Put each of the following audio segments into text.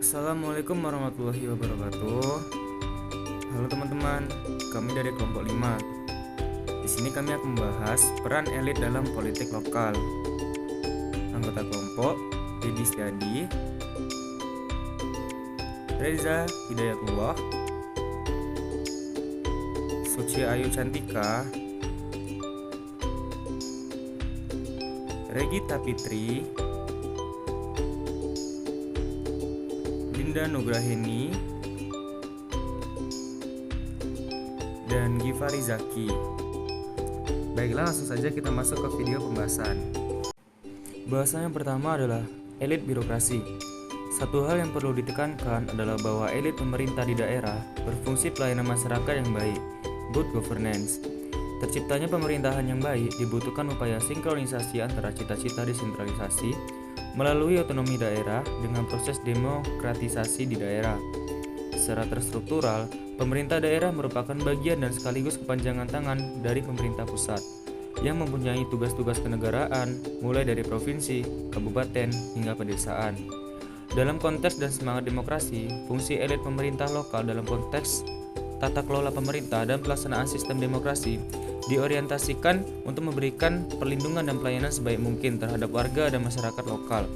Assalamualaikum warahmatullahi wabarakatuh. Halo teman-teman, kami dari kelompok 5. Di sini kami akan membahas peran elit dalam politik lokal. Anggota kelompok Dedi Setiadi, Reza Hidayatullah, Suci Ayu Cantika, Regita Fitri, Dinda Nugraheni, dan Givari Zaki. Baiklah, langsung saja kita masuk ke video pembahasan. Bahasan yang pertama adalah elit birokrasi. Satu hal yang perlu ditekankan adalah bahwa elit pemerintah di daerah berfungsi pelayanan masyarakat yang baik, good governance. Terciptanya pemerintahan yang baik dibutuhkan upaya sinkronisasi antara cita-cita desentralisasi melalui otonomi daerah dengan proses demokratisasi di daerah. Secara terstruktural, pemerintah daerah merupakan bagian dan sekaligus kepanjangan tangan dari pemerintah pusat yang mempunyai tugas-tugas kenegaraan mulai dari provinsi, kabupaten, hingga pedesaan. Dalam konteks dan semangat demokrasi, fungsi elit pemerintah lokal dalam konteks tata kelola pemerintah dan pelaksanaan sistem demokrasi diorientasikan untuk memberikan perlindungan dan pelayanan sebaik mungkin terhadap warga dan masyarakat lokal.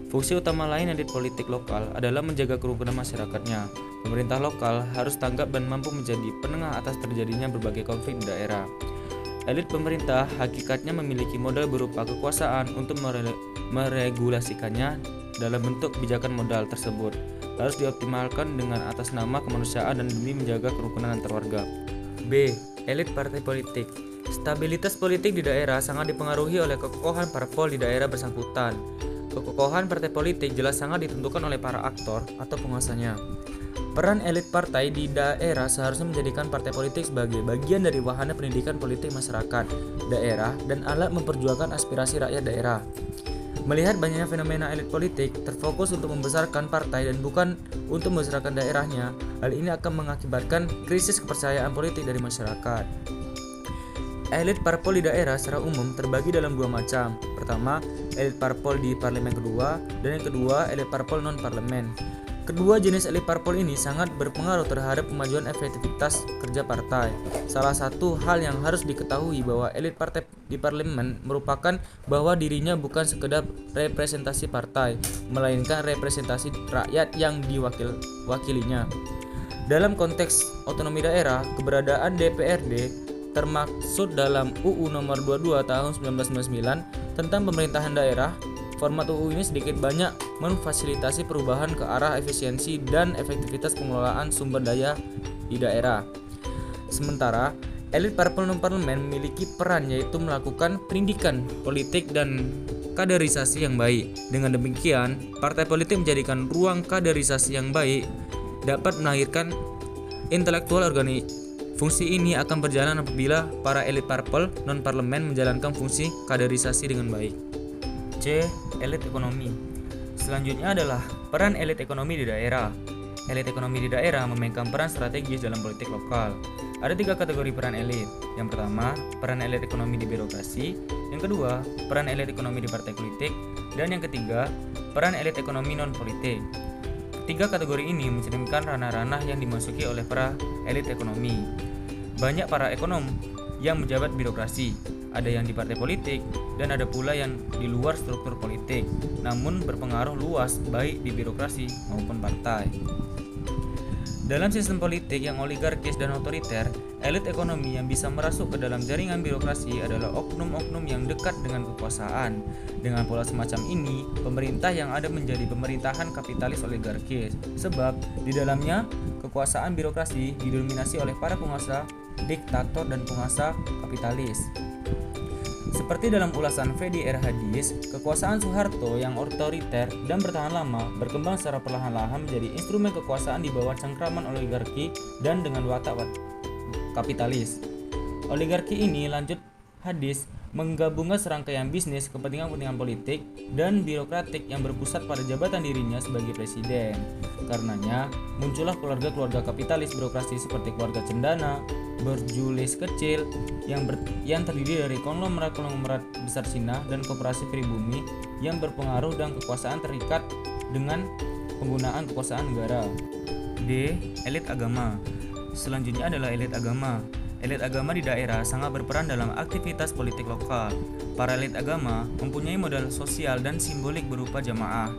Fungsi utama lain elit politik lokal adalah menjaga kerukunan masyarakatnya. Pemerintah lokal harus tanggap dan mampu menjadi penengah atas terjadinya berbagai konflik di daerah. Elit pemerintah hakikatnya memiliki modal berupa kekuasaan untuk meregulasikannya dalam bentuk kebijakan modal tersebut harus dioptimalkan dengan atas nama kemanusiaan dan demi menjaga kerukunan antar warga. B. Elit partai politik. Stabilitas politik di daerah sangat dipengaruhi oleh kekokohan parpol di daerah bersangkutan. Kekokohan partai politik jelas sangat ditentukan oleh para aktor atau penguasanya. Peran elit partai di daerah seharusnya menjadikan partai politik sebagai bagian dari wahana pendidikan politik masyarakat, daerah, dan alat memperjuangkan aspirasi rakyat daerah. Melihat banyaknya fenomena elit politik terfokus untuk membesarkan partai dan bukan untuk membesarkan daerahnya, hal ini akan mengakibatkan krisis kepercayaan politik dari masyarakat. Elit parpol di daerah secara umum terbagi dalam dua macam. Pertama, elit parpol di parlemen kedua, dan yang kedua, elit parpol non-parlemen. Kedua jenis elit parpol ini sangat berpengaruh terhadap kemajuan efektivitas kerja partai. Salah satu hal yang harus diketahui bahwa elit partai di parlemen merupakan bahwa dirinya bukan sekedar representasi partai, melainkan representasi rakyat yang diwakilinya. Dalam konteks otonomi daerah, keberadaan DPRD termaksud dalam UU Nomor 22 Tahun 1999 tentang pemerintahan daerah. Format UU ini sedikit banyak memfasilitasi perubahan ke arah efisiensi dan efektivitas pengelolaan sumber daya di daerah. Sementara, elit parpol non-parlemen memiliki peran yaitu melakukan pendidikan politik dan kaderisasi yang baik. Dengan demikian, partai politik menjadikan ruang kaderisasi yang baik dapat melahirkan intelektual organik. Fungsi ini akan berjalan apabila para elit parpol non-parlemen menjalankan fungsi kaderisasi dengan baik. C. Elit ekonomi. Selanjutnya adalah peran elit ekonomi di daerah. Elit ekonomi di daerah memainkan peran strategis dalam politik lokal. Ada 3 kategori peran elit. Yang pertama, peran elit ekonomi di birokrasi. Yang kedua, peran elit ekonomi di partai politik. Dan yang ketiga, peran elit ekonomi non-politik. Ketiga kategori ini mencerminkan ranah-ranah yang dimasuki oleh para elit ekonomi. Banyak para ekonom yang menjabat birokrasi, ada yang di partai politik, dan ada pula yang di luar struktur politik, namun berpengaruh luas baik di birokrasi maupun partai. Dalam sistem politik yang oligarkis dan otoriter, elit ekonomi yang bisa merasuk ke dalam jaringan birokrasi adalah oknum-oknum yang dekat dengan kekuasaan. Dengan pola semacam ini, pemerintah yang ada menjadi pemerintahan kapitalis oligarkis, sebab di dalamnya kekuasaan birokrasi didominasi oleh para penguasa, diktator, dan penguasa kapitalis. Seperti dalam ulasan Fedi R. Hadis, kekuasaan Soeharto yang otoriter dan bertahan lama berkembang secara perlahan-lahan menjadi instrumen kekuasaan di bawah cengkraman oligarki dan dengan watak kapitalis. Oligarki ini, lanjut Hadis, menggabungkan serangkaian bisnis, kepentingan-kepentingan politik, dan birokratik yang berpusat pada jabatan dirinya sebagai presiden. Karenanya, muncullah keluarga-keluarga kapitalis birokrasi seperti keluarga Cendana, berjulis kecil, yang terdiri dari konglomerat-konglomerat besar Cina dan koperasi pribumi yang berpengaruh dan kekuasaan terikat dengan penggunaan kekuasaan negara. D. Elit agama. Selanjutnya adalah elit agama. Elit agama di daerah sangat berperan dalam aktivitas politik lokal. Para elit agama mempunyai modal sosial dan simbolik berupa jamaah,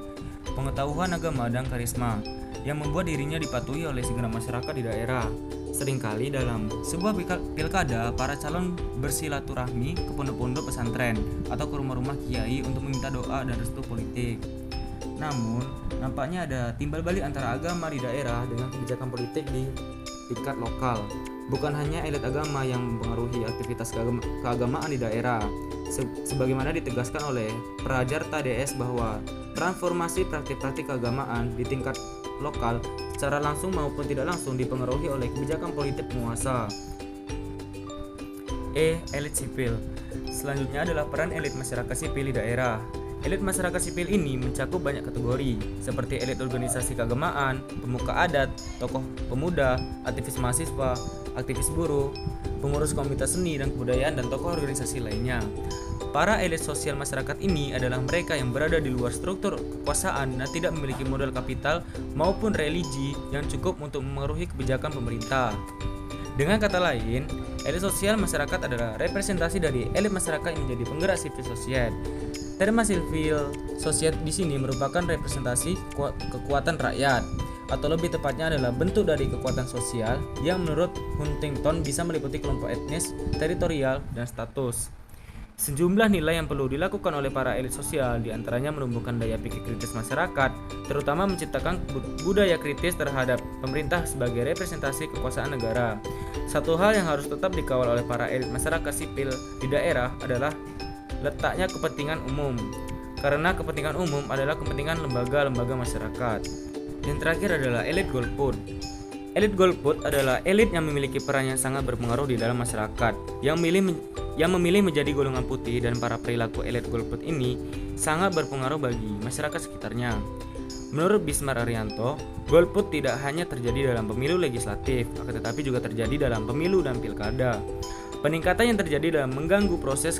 pengetahuan agama, dan karisma yang membuat dirinya dipatuhi oleh segenap masyarakat di daerah. Seringkali dalam sebuah pilkada, para calon bersilaturahmi ke pondok-pondok pesantren atau ke rumah-rumah kiai untuk meminta doa dan restu politik. Namun, nampaknya ada timbal balik antara agama di daerah dengan kebijakan politik di tingkat lokal. Bukan hanya elit agama yang mempengaruhi aktivitas keagamaan di daerah, sebagaimana ditegaskan oleh Prajarta DS bahwa transformasi praktik-praktik keagamaan di tingkat lokal secara langsung maupun tidak langsung dipengaruhi oleh kebijakan politik penguasa. E. Elit sipil. Selanjutnya adalah peran elit masyarakat sipil di daerah. Elit masyarakat sipil ini mencakup banyak kategori, seperti elit organisasi keagamaan, pemuka adat, tokoh pemuda, aktivis mahasiswa, aktivis buruh, pengurus komunitas seni dan kebudayaan, dan tokoh organisasi lainnya. Para elit sosial masyarakat ini adalah mereka yang berada di luar struktur kekuasaan dan tidak memiliki modal kapital maupun religi yang cukup untuk memengaruhi kebijakan pemerintah. Dengan kata lain, elit sosial masyarakat adalah representasi dari elit masyarakat yang menjadi penggerak civil society. Terma civil society di sini merupakan representasi kekuatan rakyat, atau lebih tepatnya adalah bentuk dari kekuatan sosial yang menurut Huntington bisa meliputi kelompok etnis, teritorial, dan status. Sejumlah nilai yang perlu dilakukan oleh para elit sosial diantaranya menumbuhkan daya pikir kritis masyarakat, terutama menciptakan budaya kritis terhadap pemerintah sebagai representasi kekuasaan negara. Satu hal yang harus tetap dikawal oleh para elit masyarakat sipil di daerah adalah letaknya kepentingan umum, karena kepentingan umum adalah kepentingan lembaga-lembaga masyarakat. Yang terakhir adalah elit golput. Elit golput adalah elit yang memiliki peran yang sangat berpengaruh di dalam masyarakat, yang memilih menjadi golongan putih, dan para perilaku elit golput ini sangat berpengaruh bagi masyarakat sekitarnya. Menurut Bismar Arianto, golput tidak hanya terjadi dalam pemilu legislatif, akan tetapi juga terjadi dalam pemilu dan pilkada. Peningkatan yang terjadi dalam mengganggu proses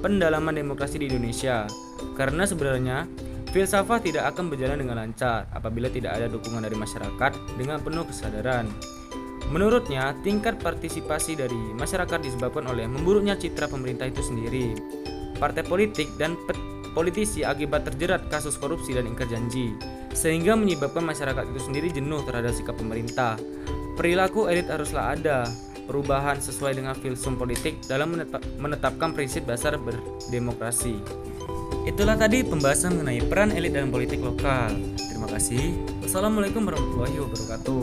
pendalaman demokrasi di Indonesia, karena sebenarnya filsafat tidak akan berjalan dengan lancar apabila tidak ada dukungan dari masyarakat dengan penuh kesadaran. Menurutnya, tingkat partisipasi dari masyarakat disebabkan oleh memburuknya citra pemerintah itu sendiri, partai politik, dan politisi akibat terjerat kasus korupsi dan ingkar janji, sehingga menyebabkan masyarakat itu sendiri jenuh terhadap sikap pemerintah. Perilaku elit haruslah ada perubahan sesuai dengan filsuf politik dalam menetapkan prinsip dasar berdemokrasi. Itulah tadi pembahasan mengenai peran elit dalam politik lokal. Terima kasih. Wassalamualaikum warahmatullahi wabarakatuh.